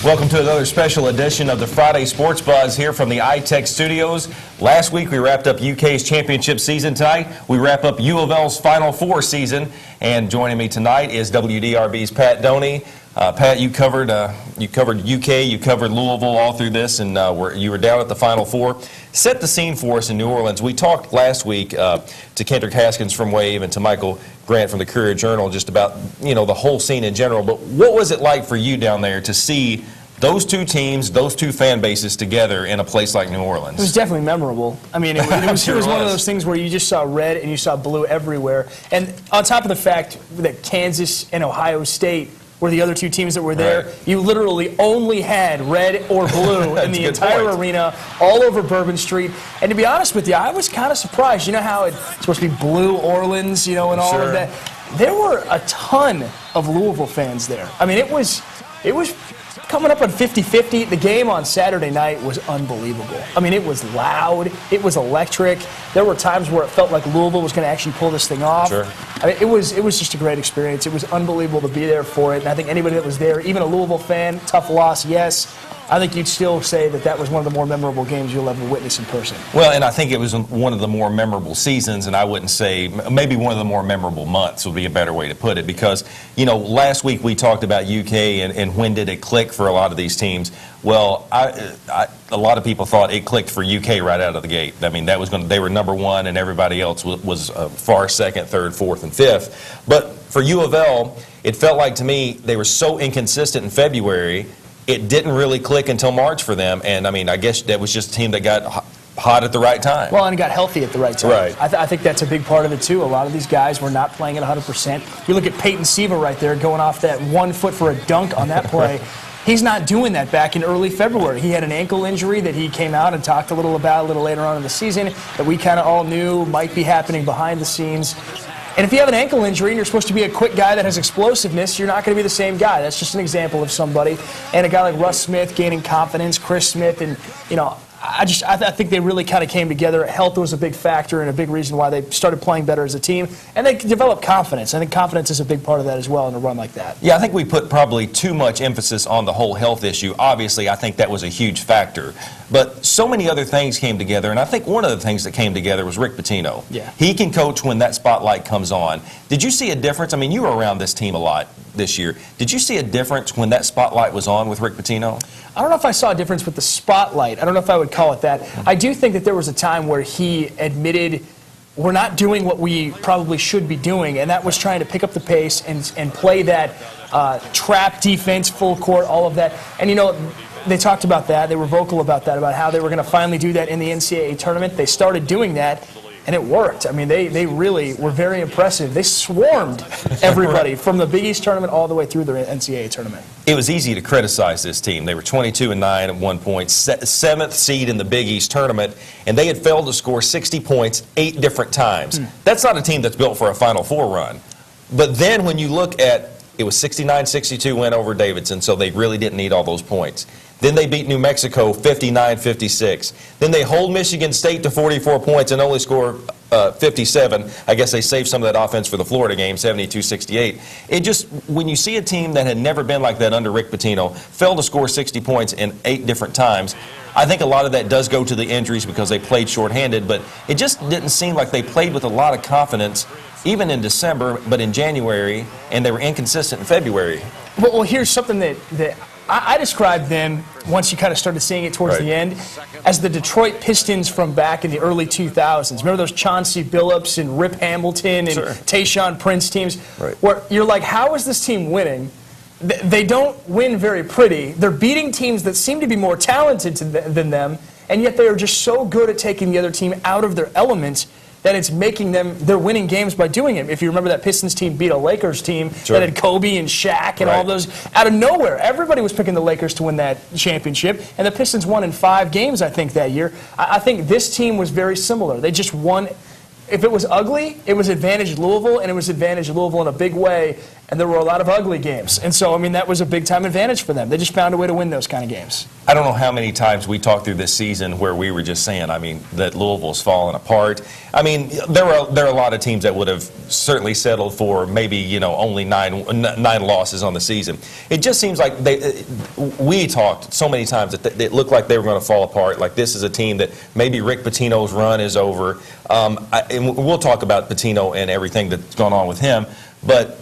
Welcome to another special edition of the Friday Sports Buzz here from the iTech Studios. Last week we wrapped up UK's championship season. Tonight we wrap up U of L's Final Four season. And joining me tonight is WDRB's Pat Doney. Pat, you covered UK, you covered Louisville all through this, and you were down at the Final Four. Set the scene for us in New Orleans. We talked last week to Kendrick Haskins from Wave and to Michael Grant from the Courier-Journal just about, the whole scene in general. But what was it like for you down there to see those two teams, those two fan bases together in a place like New Orleans? It was definitely memorable. I mean, it was one of those things where you just saw red and you saw blue everywhere. And on top of the fact that Kansas and Ohio State were the other two teams that were there, right, you literally only had red or blue in the entire arena, all over Bourbon Street. And to be honest with you, I was kind of surprised. You know how it's supposed to be Blue Orleans, and all of that? There were a ton of Louisville fans there. I mean, it was coming up on 50-50. The game on Saturday night was unbelievable. I mean, it was loud. It was electric. There were times where it felt like Louisville was going to actually pull this thing off. Sure. I mean, it was just a great experience. It was unbelievable to be there for it. And I think anybody that was there, even a Louisville fan, tough loss, yes, I think you'd still say that that was one of the more memorable games you'll ever witness in person. Well, and I think it was one of the more memorable seasons, and I wouldn't say, maybe one of the more memorable months would be a better way to put it, because, last week we talked about UK and when did it click for a lot of these teams. Well, a lot of people thought it clicked for UK right out of the gate. I mean, they were number one, and everybody else was far second, third, fourth, and fifth. But for U of L, it felt like to me they were so inconsistent in February. It didn't really click until March for them, and I mean, I guess that was just a team that got hot at the right time. Well, and got healthy at the right time. Right. I think that's a big part of it, too. A lot of these guys were not playing at 100%. You look at Peyton Siva right there going off that 1 foot for a dunk on that play. He's not doing that back in early February. He had an ankle injury that he came out and talked a little about a little later on in the season that we kind of all knew might be happening behind the scenes. And if you have an ankle injury and you're supposed to be a quick guy that has explosiveness, you're not going to be the same guy. That's just an example of somebody. And a guy like Russ Smith gaining confidence, Chris Smith, and, I think they really kind of came together. Health was a big factor and a big reason why they started playing better as a team. And they developed confidence. I think confidence is a big part of that as well in a run like that. Yeah, I think we put probably too much emphasis on the whole health issue. Obviously, I think that was a huge factor. But so many other things came together, and I think one of the things that came together was Rick Pitino. Yeah. He can coach when that spotlight comes on. Did you see a difference? I mean, you were around this team a lot this year. Did you see a difference when that spotlight was on with Rick Pitino? I don't know if I saw a difference with the spotlight. I don't know if I would call it that. I do think that there was a time where he admitted we're not doing what we probably should be doing, and that was trying to pick up the pace and play that trap defense, full court, all of that. And, they talked about that. They were vocal about that, about how they were going to finally do that in the NCAA tournament. They started doing that, and it worked. I mean, they really were very impressive. They swarmed everybody from the Big East tournament all the way through the NCAA tournament. It was easy to criticize this team. They were 22-9 at one point, seventh seed in the Big East tournament, and they had failed to score 60 points 8 different times. That's not a team that's built for a Final Four run. But then when you look at, it was 69-62 win over Davidson, so they really didn't need all those points. Then they beat New Mexico 59-56. Then they hold Michigan State to 44 points and only score 57. I guess they saved some of that offense for the Florida game, 72-68. It just, when you see a team that had never been like that under Rick Pitino, failed to score 60 points in 8 different times, I think a lot of that does go to the injuries because they played shorthanded, but it just didn't seem like they played with a lot of confidence, even in December, but in January, and they were inconsistent in February. Well, here's something that I described them, once you kind of started seeing it towards the end, as the Detroit Pistons from back in the early 2000s. Remember those Chauncey Billups and Rip Hamilton and Tayshaun Prince teams? Where you're like, how is this team winning? They don't win very pretty. They're beating teams that seem to be more talented than them, and yet they are just so good at taking the other team out of their element that it's making they're winning games by doing it. If you remember, that Pistons team beat a Lakers team that had Kobe and Shaq and all those out of nowhere. Everybody was picking the Lakers to win that championship, and the Pistons won in 5 games, I think, that year. I think this team was very similar. They just won. If it was ugly, it was advantage Louisville, and it was advantage Louisville in a big way. and there were a lot of ugly games. And so, I mean, that was a big-time advantage for them. They just found a way to win those kind of games. I don't know how many times we talked through this season where we were just saying, I mean, that Louisville's fallen apart. I mean, there are a lot of teams that would have certainly settled for maybe, you know, only nine losses on the season. It just seems like we talked so many times that it looked like they were going to fall apart, like this is a team that maybe Rick Pitino's run is over. And we'll talk about Pitino and everything that's gone on with him, but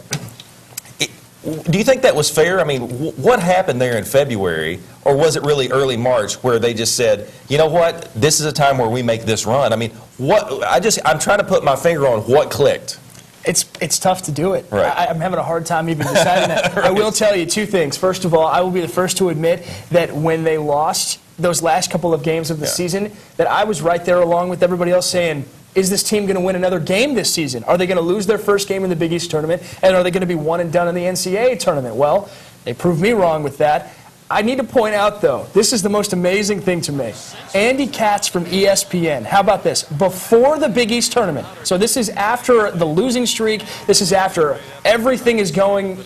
do you think that was fair? I mean, what happened there in February, or was it really early March where they just said, you know what, this is a time where we make this run? I mean, I'm trying to put my finger on what clicked. It's tough to do it. Right. I'm having a hard time even deciding that. Right. I will tell you two things. First of all, I will be the first to admit that when they lost those last couple of games of the season, that I was right there along with everybody else saying, is this team going to win another game this season? Are they going to lose their first game in the Big East tournament? And are they going to be one and done in the NCAA tournament? Well, they proved me wrong with that. I need to point out, though, this is the most amazing thing to me. Andy Katz from ESPN, how about this? Before the Big East tournament, so this is after the losing streak, this is after everything is going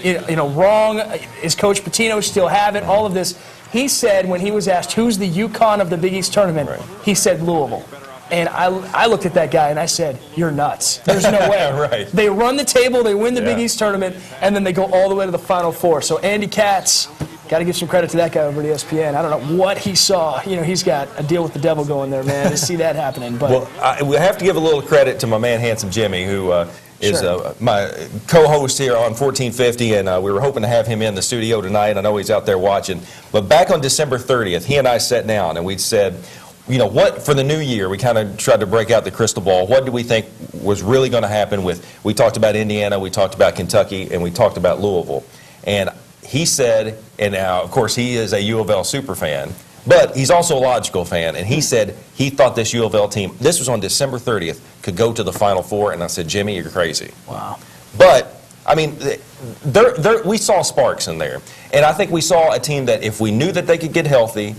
wrong, is Coach Pitino still have it, all of this. He said when he was asked who's the UConn of the Big East tournament, he said Louisville. And I looked at that guy and I said, you're nuts. There's no way. Right. They run the table, they win the Big East tournament, and then they go all the way to the Final Four. So Andy Katz, got to give some credit to that guy over at ESPN. I don't know what he saw. You know, he's got a deal with the devil going there, man, to see that happening. But Well, we have to give a little credit to my man, Handsome Jimmy, who is my co-host here on 1450, and we were hoping to have him in the studio tonight. I know he's out there watching. But back on December 30th, he and I sat down and we said, you know, what for the new year, we kind of tried to break out the crystal ball. What do we think was really going to happen we talked about Indiana, we talked about Kentucky, and we talked about Louisville. And he said, and now, of course, he is a U of L super fan, but he's also a logical fan, and he said he thought this U of L team, this was on December 30th, could go to the Final Four, and I said, Jimmy, you're crazy. wow. But, I mean, we saw sparks in there, and I think we saw a team that if we knew that they could get healthy,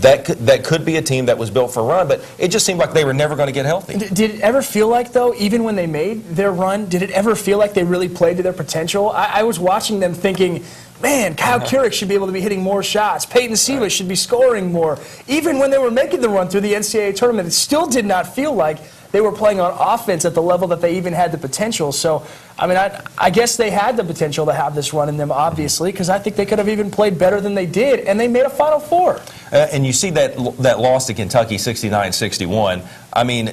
that could be a team that was built for a run, but it just seemed like they were never going to get healthy. Did it ever feel like, though, even when they made their run, did it ever feel like they really played to their potential? I was watching them thinking, man, Kyle Keurig should be able to be hitting more shots. Peyton Silas should be scoring more. Even when they were making the run through the NCAA tournament, it still did not feel like they were playing on offense at the level that they even had the potential. So, I mean, I guess they had the potential to have this run in them, obviously, because I think they could have even played better than they did, and they made a Final Four. And you see that loss to Kentucky, 69-61. I mean,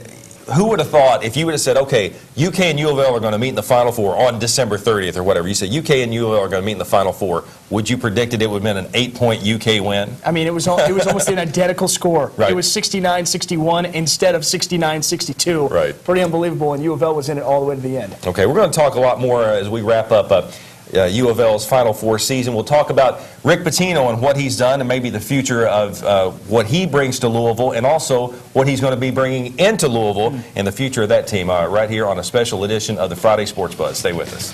who would have thought if you would have said, okay, UK and U of L are going to meet in the Final Four on December 30th or whatever, you said UK and U of L are going to meet in the Final Four, would you predicted it would have been an 8-point UK win? I mean, it was almost an identical score. Right. It was 69-61 instead of 69-62. Right. Pretty unbelievable, and U of L was in it all the way to the end. Okay, we're going to talk a lot more as we wrap up U of L's Final Four season. We'll talk about Rick Pitino and what he's done and maybe the future of what he brings to Louisville and also what he's going to be bringing into Louisville and the future of that team right here on a special edition of the Friday Sports Buzz. Stay with us.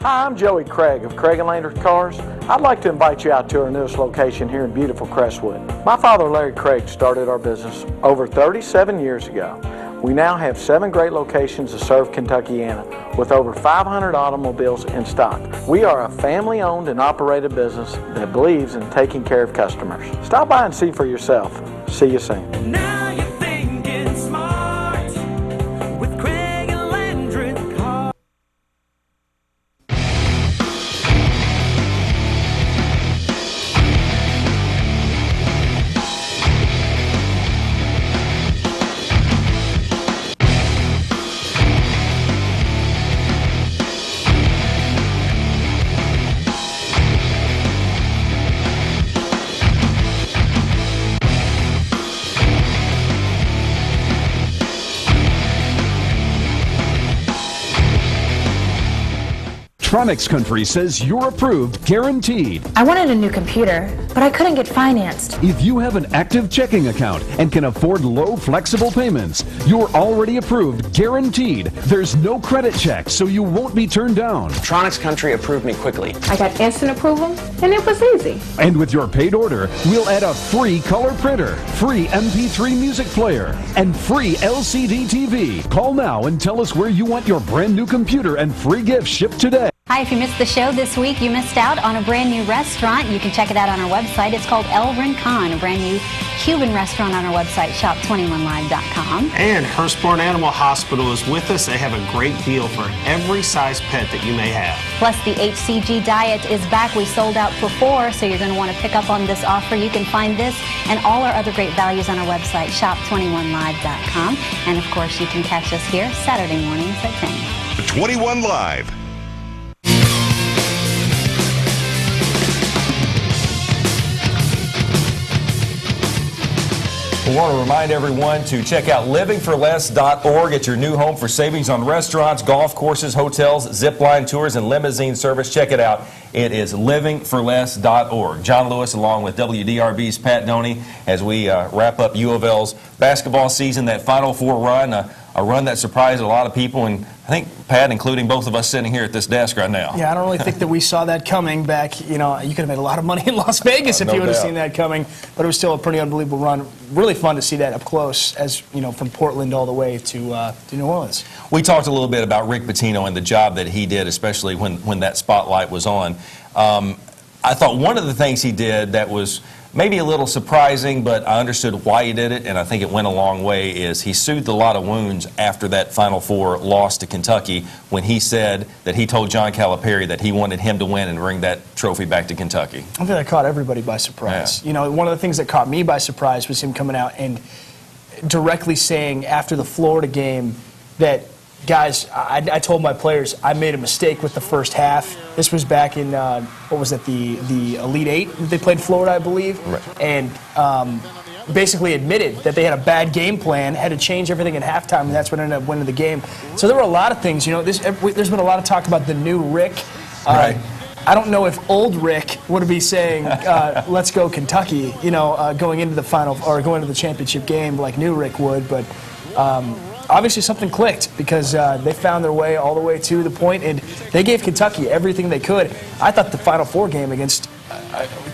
Hi, I'm Joey Craig of Craig & Landry Cars. I'd like to invite you out to our newest location here in beautiful Crestwood. My father, Larry Craig, started our business over 37 years ago. We now have 7 great locations to serve Kentuckiana with over 500 automobiles in stock. We are a family-owned and operated business that believes in taking care of customers. Stop by and see for yourself. See you soon. Now you're thinking smart with Craig and Landry Cars. Tronics Country says you're approved, guaranteed. I wanted a new computer, but I couldn't get financed. If you have an active checking account and can afford low, flexible payments, you're already approved, guaranteed. There's no credit check, so you won't be turned down. Tronics Country approved me quickly. I got instant approval, and it was easy. And with your paid order, we'll add a free color printer, free MP3 music player, and free LCD TV. Call now and tell us where you want your brand new computer and free gifts shipped today. Hi, if you missed the show this week, you missed out on a brand new restaurant. You can check it out on our website. It's called El Rincon, a brand new Cuban restaurant on our website, shop21live.com. And Hurstbourne Animal Hospital is with us. They have a great deal for every size pet that you may have. Plus, the HCG diet is back. We sold out for 4, so you're going to want to pick up on this offer. You can find this and all our other great values on our website, shop21live.com. And, of course, you can catch us here Saturday mornings at 10. 21 Live. We want to remind everyone to check out livingforless.org. It's your new home for savings on restaurants, golf courses, hotels, zip line tours, and limousine service. Check it out. It is livingforless.org. John Lewis along with WDRB's Pat Doney as we wrap up U of L's basketball season, that Final Four run, a run that surprised a lot of people, and I think, Pat, including both of us sitting here at this desk right now. Yeah, I don't really think that we saw that coming back. You know, you could have made a lot of money in Las Vegas if No you would have doubt. seen that coming, but it was still a pretty unbelievable run. Really fun to see that up close, as you know, from Portland all the way to New Orleans. We talked a little bit about Rick Pitino and the job that he did, especially when that spotlight was on. I thought one of the things he did that was maybe a little surprising, but I understood why he did it, and I think it went a long way, is he soothed a lot of wounds after that Final Four loss to Kentucky when he said that he told John Calipari that he wanted him to win and bring that trophy back to Kentucky. I think that caught everybody by surprise. Yeah. You know, one of the things that caught me by surprise was him coming out and directly saying after the Florida game that, guys, I told my players I made a mistake with the first half. This was back in, what was it, the Elite Eight? They played Florida, I believe. Right. And basically admitted that they had a bad game plan, had to change everything at halftime, and that's what ended up winning the game. So there were a lot of things. You know, there's been a lot of talk about the new Rick. Right. I don't know if old Rick would be saying, let's go Kentucky, you know, going into the final or going to the championship game like new Rick would, but obviously something clicked because they found their way all the way to the point, and they gave Kentucky everything they could. I thought the Final Four game against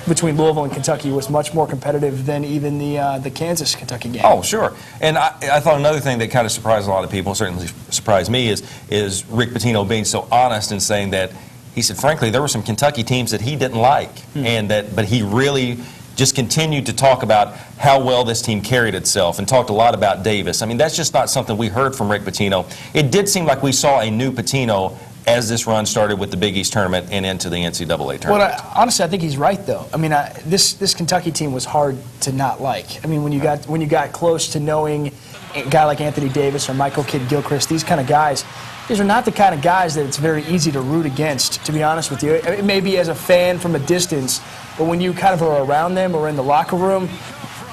between Louisville and Kentucky was much more competitive than even the Kansas-Kentucky game. Oh, sure. And I thought another thing that kind of surprised a lot of people, certainly surprised me, is Rick Pitino being so honest and saying that he said, frankly, there were some Kentucky teams that he didn't like, but he really just continued to talk about how well this team carried itself and talked a lot about Davis. I mean, that's just not something we heard from Rick Pitino. It did seem like we saw a new Pitino as this run started with the Big East tournament and into the NCAA tournament. Well, honestly, I think he's right, though. I mean, this Kentucky team was hard to not like. I mean, when you got close to knowing a guy like Anthony Davis or Michael Kidd-Gilchrist, these kind of guys, these are not the kind of guys that it's very easy to root against, to be honest with you. It may be as a fan from a distance, but when you kind of are around them or in the locker room,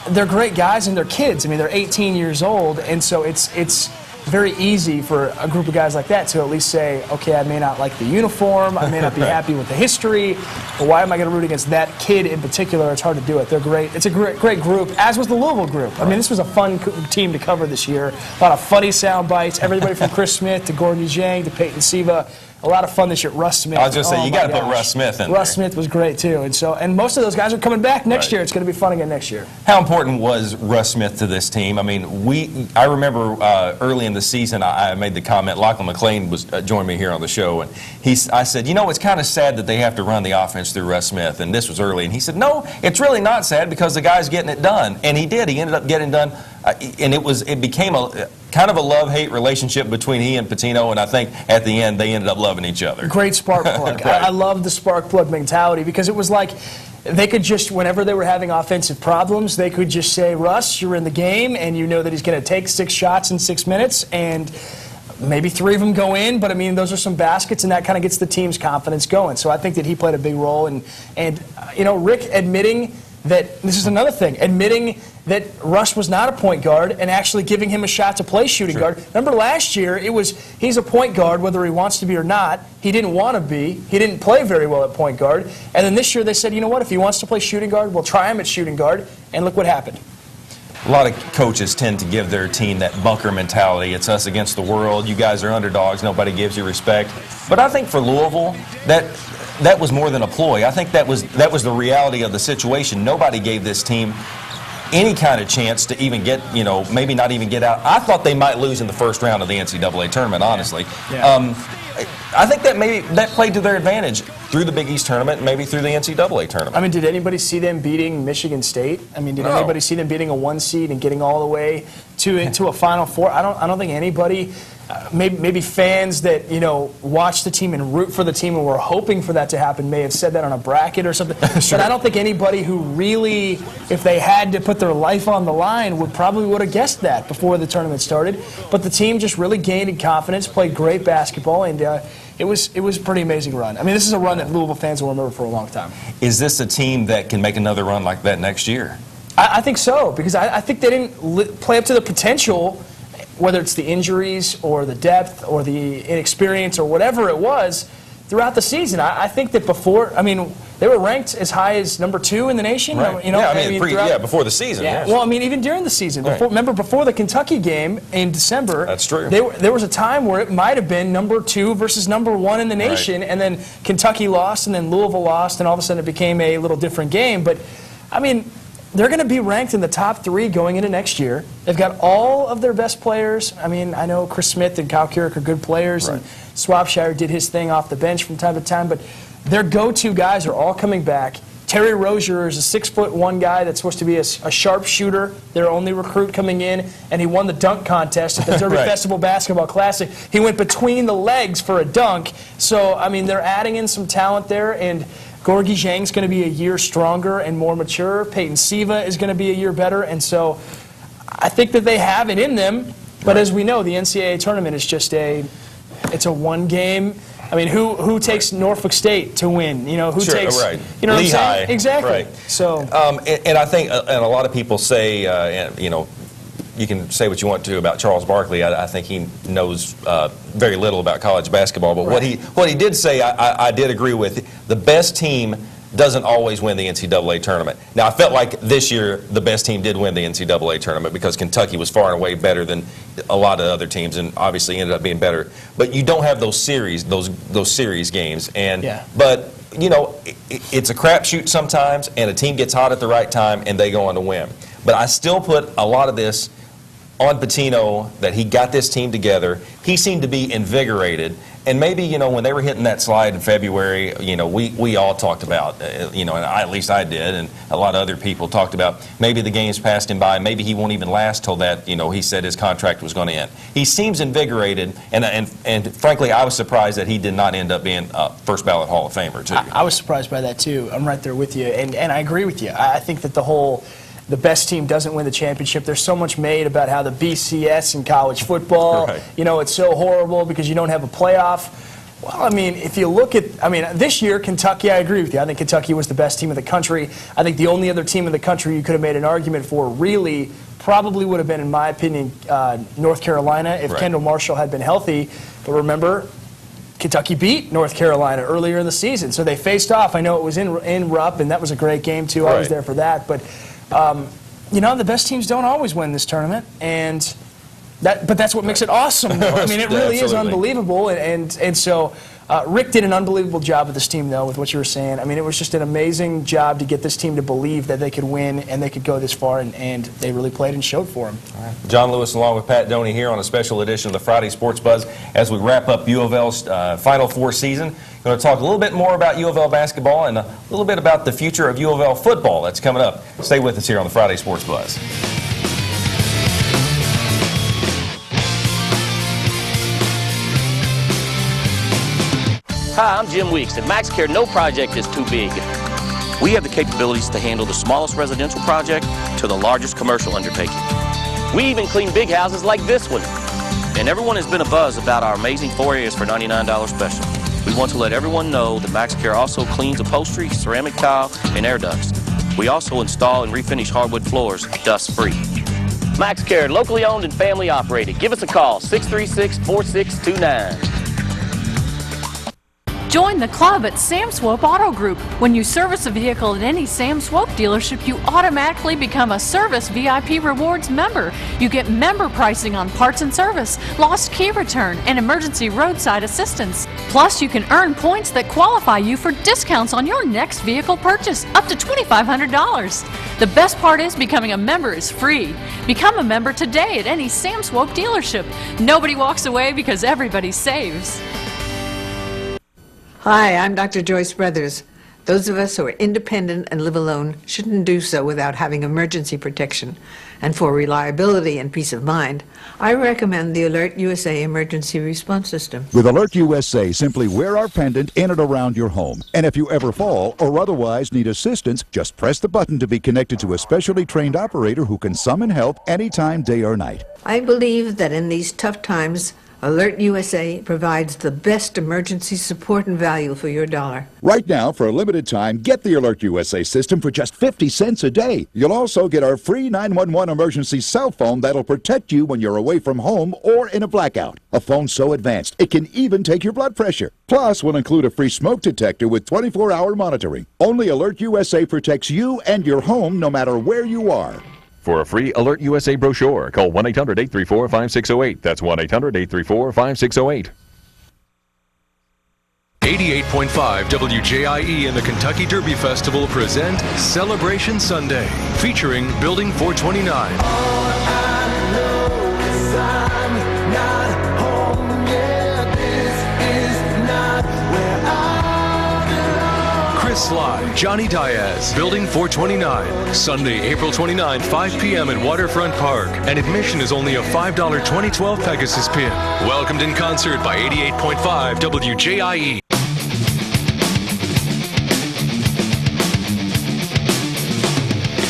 they're great guys and they're kids. I mean, they're 18 years old, and so it's very easy for a group of guys like that to at least say, okay, I may not like the uniform, I may not be happy with the history, but why am I going to root against that kid in particular? It's hard to do it. They're great. It's a great group, as was the Louisville group. I mean, this was a fun team to cover this year. A lot of funny sound bites. Everybody from Chris Smith to Gordon Zhang to Peyton Siva. A lot of fun this year. Russ Smith. I was just saying, oh you got to my put gosh. Russ Smith in Russ there. Smith was great too, and most of those guys are coming back next Right. year. It's going to be fun again next year. How important was Russ Smith to this team? I mean, I remember early in the season, I made the comment, Lachlan McClain was joined me here on the show, and I said, you know, it's kind of sad that they have to run the offense through Russ Smith, and this was early, and he said, no, it's really not sad because the guy's getting it done, and he did. He ended up getting done, and it became a kind of a love-hate relationship between he and Pitino, and I think at the end they ended up loving each other. Great spark plug. Right. I love the spark plug mentality because it was like they could just, whenever they were having offensive problems, they could just say, Russ, you're in the game, and you know that he's going to take 6 shots in 6 minutes, and maybe 3 of them go in, but I mean, those are some baskets, and that kind of gets the team's confidence going. So I think that he played a big role, and you know, Rick admitting that this is another thing, admitting that Russ was not a point guard and actually giving him a shot to play shooting guard. Remember last year, it was he's a point guard whether he wants to be or not. He didn't want to be. He didn't play very well at point guard. And then this year they said, you know what, if he wants to play shooting guard, we'll try him at shooting guard. And look what happened. A lot of coaches tend to give their team that bunker mentality. It's us against the world. You guys are underdogs. Nobody gives you respect. But I think for Louisville, that was more than a ploy. I think that was the reality of the situation. Nobody gave this team any kind of chance to even get, maybe not even get out. I thought they might lose in the first round of the NCAA tournament, honestly. Yeah. I think that played to their advantage through the Big East tournament, and maybe through the NCAA tournament. I mean, did anybody see them beating Michigan State? I mean, did anybody see them beating a 1 seed and getting all the way into a Final Four? I don't think anybody. Maybe fans that watch the team and root for the team and were hoping for that to happen may have said that on a bracket or something. Sure. But I don't think anybody who really, if they had to put their life on the line, would have guessed that before the tournament started. But the team just really gained in confidence, played great basketball, and it was a pretty amazing run. I mean, this is a run that Louisville fans will remember for a long time. Is this a team that can make another run like that next year? I think so, because I think they didn't play up to the potential, whether it's the injuries or the depth or the inexperience or whatever it was throughout the season. I think that before, they were ranked as high as number 2 in the nation. Right. Before the season. Yeah. Yes. Well, even during the season. Right. Remember, before the Kentucky game in December. That's true. There was a time where it might have been number 2 versus number 1 in the nation, Right. and then Kentucky lost, and then Louisville lost, and all of a sudden it became a little different game. But, they're going to be ranked in the top 3 going into next year. They've got all of their best players. I know Chris Smith and Kyle Keurig are good players, Right. and Swapshire did his thing off the bench from time to time, but their go-to guys are all coming back. Terry Rozier is a 6'1" guy that's supposed to be a sharp shooter, their only recruit coming in, and he won the dunk contest at the Derby Right. Festival Basketball Classic. He went between the legs for a dunk. So, they're adding in some talent there, and Gorgie Zhang's going to be a year stronger and more mature. Peyton Siva is going to be a year better, and so I think that they have it in them. But as we know, the NCAA tournament is just it's a one game. Who takes Norfolk State to win? Who Sure, takes right. You know what I'm Lehigh, saying? Exactly. right. So and I think, and a lot of people say, you can say what you want to about Charles Barkley. I think he knows very little about college basketball. But Right. what he did say, I did agree with. The best team doesn't always win the NCAA tournament. Now, I felt like this year the best team did win the NCAA tournament because Kentucky was far and away better than a lot of other teams, and obviously ended up being better. But you don't have those series games, and Yeah. but it's a crapshoot sometimes, and a team gets hot at the right time, and they go on to win. But I still put a lot of this on Pitino, that he got this team together. He seemed to be invigorated. And maybe, when they were hitting that slide in February, we all talked about, and at least I did, and a lot of other people talked about maybe the game's passed him by, maybe he won't even last till that, he said his contract was going to end. He seems invigorated, and frankly, I was surprised that he did not end up being a first ballot Hall of Famer, too. I was surprised by that, too. I'm right there with you. And I agree with you. I think that the best team doesn't win the championship. There's so much made about how the BCS in college football, Right. It's so horrible because you don't have a playoff. Well, if you look at, this year, Kentucky, I agree with you. I think Kentucky was the best team in the country. I think the only other team in the country you could have made an argument for really probably would have been, in my opinion, North Carolina if Right. Kendall Marshall had been healthy. But remember, Kentucky beat North Carolina earlier in the season. So they faced off. I know it was in Rupp, and that was a great game, too. I was Right. there for that. But the best teams don't always win this tournament, but that's what makes it awesome, though. It really is Absolutely. unbelievable, and so Rick did an unbelievable job with this team, though, with what you were saying. It was just an amazing job to get this team to believe that they could win and they could go this far, and they really played and showed for them. John Lewis along with Pat Doney here on a special edition of the Friday Sports Buzz as we wrap up U of L's Final Four season. We're going to talk a little bit more about U of L basketball and a little bit about the future of U of L football. That's coming up. Stay with us here on the Friday Sports Buzz. Hi, I'm Jim Weeks. At MaxCare, no project is too big. We have the capabilities to handle the smallest residential project to the largest commercial undertaking. We even clean big houses like this one. And everyone has been abuzz about our amazing 4 areas for $99 special. We want to let everyone know that MaxCare also cleans upholstery, ceramic tile, and air ducts. We also install and refinish hardwood floors dust-free. MaxCare, locally owned and family operated. Give us a call, 636-4629. Join the club at Sam Swope Auto Group. When you service a vehicle at any Sam Swope dealership, you automatically become a Service VIP Rewards member. You get member pricing on parts and service, lost key return, and emergency roadside assistance. Plus, you can earn points that qualify you for discounts on your next vehicle purchase, up to $2,500. The best part is becoming a member is free. Become a member today at any Sam Swope dealership. Nobody walks away because everybody saves. Hi, I'm Dr. Joyce Brothers. Those of us who are independent and live alone shouldn't do so without having emergency protection. And for reliability and peace of mind, I recommend the Alert USA Emergency Response System. With Alert USA, simply wear our pendant in and around your home. And if you ever fall or otherwise need assistance, just press the button to be connected to a specially trained operator who can summon help anytime, day or night. I believe that in these tough times, Alert USA provides the best emergency support and value for your dollar. Right now, for a limited time, get the Alert USA system for just 50 cents a day. You'll also get our free 911 emergency cell phone that'll protect you when you're away from home or in a blackout. A phone so advanced, it can even take your blood pressure. Plus, we'll include a free smoke detector with 24-hour monitoring. Only Alert USA protects you and your home no matter where you are. For a free Alert USA brochure, call 1-800-834-5608. That's 1-800-834-5608. 88.5 WJIE and the Kentucky Derby Festival present Celebration Sunday, featuring Building 429. Chris Sly, Johnny Diaz, Building 429. Sunday, April 29, 5 p.m. at Waterfront Park. And admission is only a $5 2012 Pegasus pin. Welcomed in concert by 88.5 WJIE.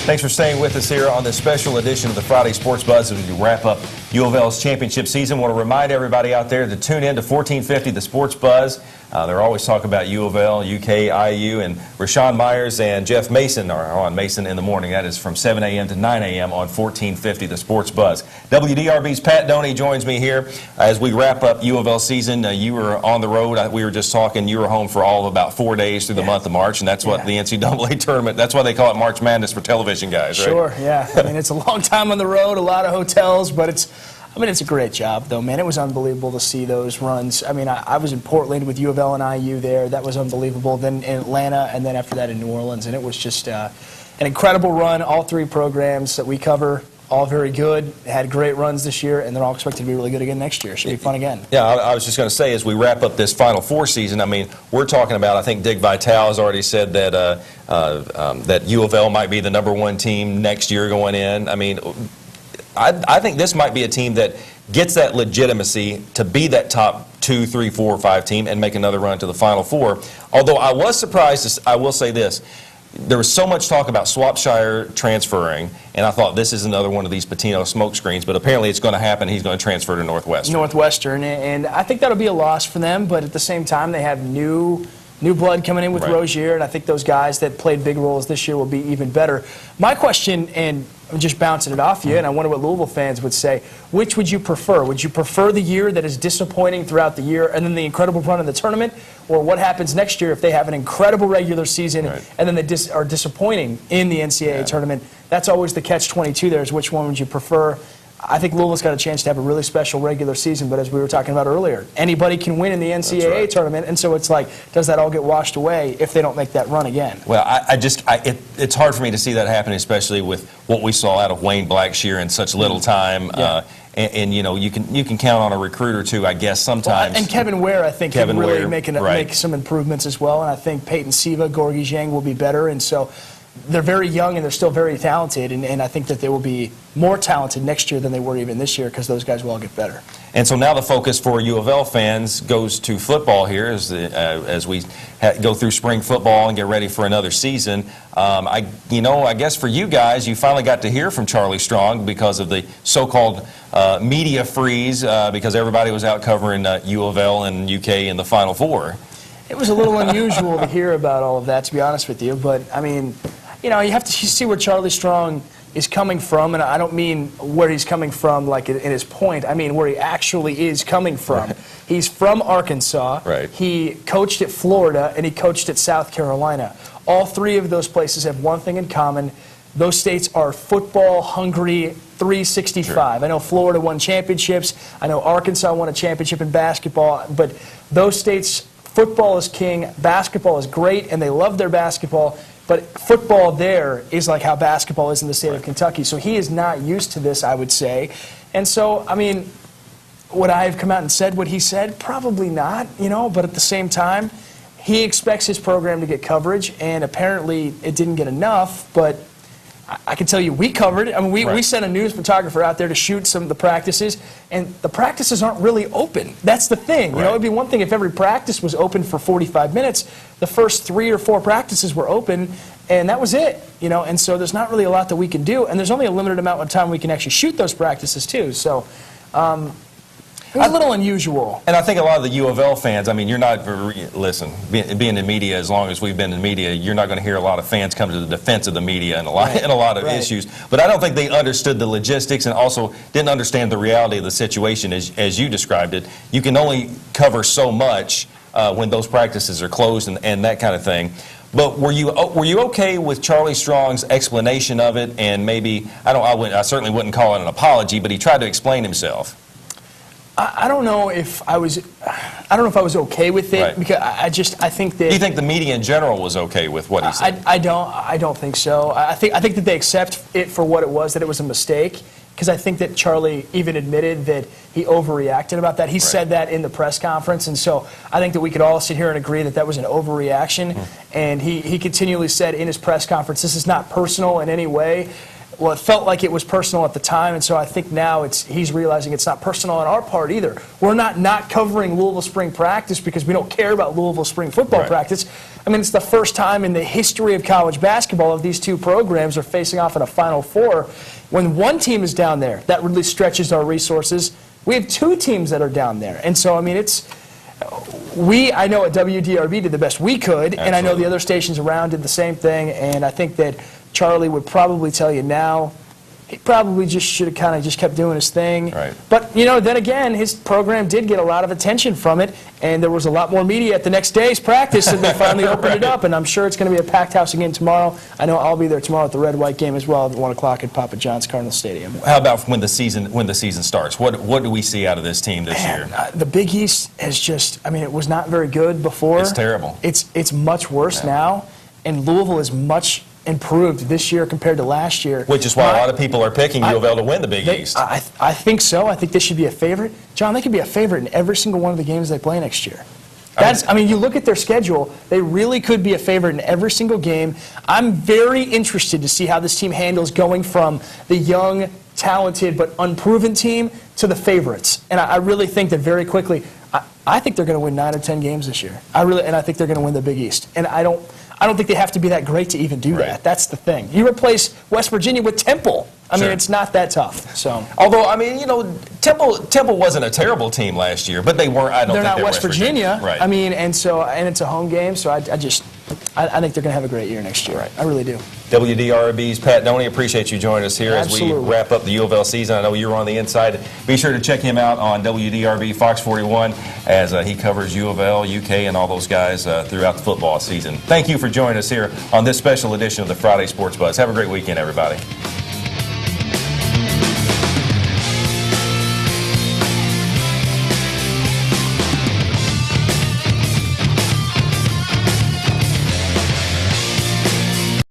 Thanks for staying with us here on this special edition of the Friday Sports Buzz as we wrap up U of L's championship season. I want to remind everybody out there to tune in to 1450 The Sports Buzz. They're always talking about U of L, UK, IU, and Rashawn Myers and Jeff Mason are on Mason in the Morning. That is from 7 a.m. to 9 a.m. on 1450 The Sports Buzz. WDRB's Pat Doney joins me here as we wrap up U of L season. You were on the road. We were just talking. You were home for all of about 4 days through the month of March, and that's what the NCAA tournament, that's why they call it March Madness for television guys, right? Sure, yeah. I mean, it's a long time on the road, a lot of hotels, but it's a great job, though, man. It was unbelievable to see those runs. I mean, I was in Portland with U of L and IU there. That was unbelievable. Then in Atlanta, and then after that in New Orleans. And it was just an incredible run. All three programs that we cover, all very good. Had great runs this year, and they're all expected to be really good again next year. Should be fun again. Yeah, I was just going to say, as we wrap up this Final Four season, I mean, we're talking about, I think Dick Vitale has already said that, that U of L might be the #1 team next year going in. I mean, I think this might be a team that gets that legitimacy to be that top 2, 3, 4, 5 team and make another run to the Final Four. Although I was surprised, I will say this, there was so much talk about Swapshire transferring, and I thought this is another one of these Patino smokescreens, but apparently it's going to happen. He's going to transfer to Northwestern. And I think that'll be a loss for them, but at the same time, they have new blood coming in with Rozier, and I think those guys that played big roles this year will be even better. My question, and I'm just bouncing it off you, and I wonder what Louisville fans would say, which would you prefer? Would you prefer the year that is disappointing throughout the year and then the incredible run in the tournament, or what happens next year if they have an incredible regular season and then they are disappointing in the NCAA tournament? That's always the catch-22 there, is which one would you prefer? I think Louisville's got a chance to have a really special regular season, but as we were talking about earlier, anybody can win in the NCAA tournament, and so it's like, does that all get washed away if they don't make that run again? Well, it's hard for me to see that happen, especially with what we saw out of Wayne Blackshear in such little time. And you know, you can count on a recruit or two, I guess, sometimes. Well, and Kevin Ware, I think, can really make some improvements as well, and I think Peyton Siva, Gorgie Zhang will be better, and so they're very young and they're still very talented, and I think that they will be more talented next year than they were even this year because those guys will all get better. And so now the focus for U of L fans goes to football here as we go through spring football and get ready for another season. I guess for you guys, you finally got to hear from Charlie Strong because of the so-called media freeze because everybody was out covering U of L and UK in the Final Four. It was a little unusual to hear about all of that, to be honest with you, but I mean, you have to see where Charlie Strong is coming from, and I don't mean where he's coming from like in his point. I mean where he actually is coming from. Right. He's from Arkansas. Right. He coached at Florida, and he coached at South Carolina. All three of those places have one thing in common. Those states are football-hungry 365. Sure. I know Florida won championships. I know Arkansas won a championship in basketball. But those states, football is king, basketball is great, and they love their basketball. But football there is like how basketball is in the state of Kentucky. So he is not used to this, I would say. And so, I mean, would I have come out and said what he said? Probably not, but at the same time, he expects his program to get coverage, and apparently it didn't get enough, but I can tell you we covered it. I mean, we sent a news photographer out there to shoot some of the practices, and the practices aren't really open. That's the thing. It'd be one thing if every practice was open for 45 minutes. The first 3 or 4 practices were open, and that was it. And so there's not really a lot that we can do, and there's only a limited amount of time we can actually shoot those practices too. So it was a little unusual. And I think a lot of the U of L fans, I mean, you're not, listen, being in media as long as we've been in media, you're not going to hear a lot of fans come to the defense of the media and a lot of issues. But I don't think they understood the logistics and also didn't understand the reality of the situation as you described it. You can only cover so much when those practices are closed and that kind of thing. But were you okay with Charlie Strong's explanation of it? And maybe, I certainly wouldn't call it an apology, but he tried to explain himself. I don't know if I was okay with it, because I think that. Do you think the media in general was okay with what he said? I don't think so. I think that they accept it for what it was, that it was a mistake, because I think that Charlie even admitted that he overreacted about that. He said that in the press conference, and so I think that we could all sit here and agree that that was an overreaction. And he continually said in his press conference, this is not personal in any way. Well, it felt like it was personal at the time, and so I think now he's realizing it's not personal on our part either. We're not covering Louisville spring practice because we don't care about Louisville spring football practice. I mean, it's the first time in the history of college basketball of these two programs are facing off in a Final Four. When one team is down there, that really stretches our resources. We have 2 teams that are down there, and so, I mean, I know at WDRB did the best we could, and I know the other stations around did the same thing, and I think that Charlie would probably tell you now he probably just should have kind of just kept doing his thing. Right. But, then again, his program did get a lot of attention from it, and there was a lot more media at the next day's practice, and they finally opened it up, and I'm sure it's going to be a packed house again tomorrow. I know I'll be there tomorrow at the Red-White game as well at 1 o'clock at Papa John's Cardinal Stadium. How about when the season starts? What do we see out of this team this year? The Big East is just, I mean, it was not very good before. It's terrible. It's much worse now, and Louisville is much improved this year compared to last year. Which is why a lot of people are picking U of L to win the Big East. I think so. I think they should be a favorite. John, they could be a favorite in every single one of the games they play next year. You look at their schedule, they really could be a favorite in every single game. I'm very interested to see how this team handles going from the young, talented, but unproven team to the favorites. And I really think that very quickly, I think they're going to win 9 or 10 games this year. And I think they're going to win the Big East. And I don't think they have to be that great to even do that. That's the thing. You replace West Virginia with Temple. I mean, it's not that tough. So, although, I mean, Temple wasn't a terrible team last year, but they weren't. I don't think they're not West Virginia. Right. I mean, and it's a home game, so I think they're going to have a great year next year. I really do. WDRB's Pat Doney, appreciate you joining us here as we wrap up the U of L season. I know you were on the inside. Be sure to check him out on WDRB Fox 41 as he covers U of L, UK, and all those guys throughout the football season. Thank you for joining us here on this special edition of the Friday Sports Buzz. Have a great weekend, everybody.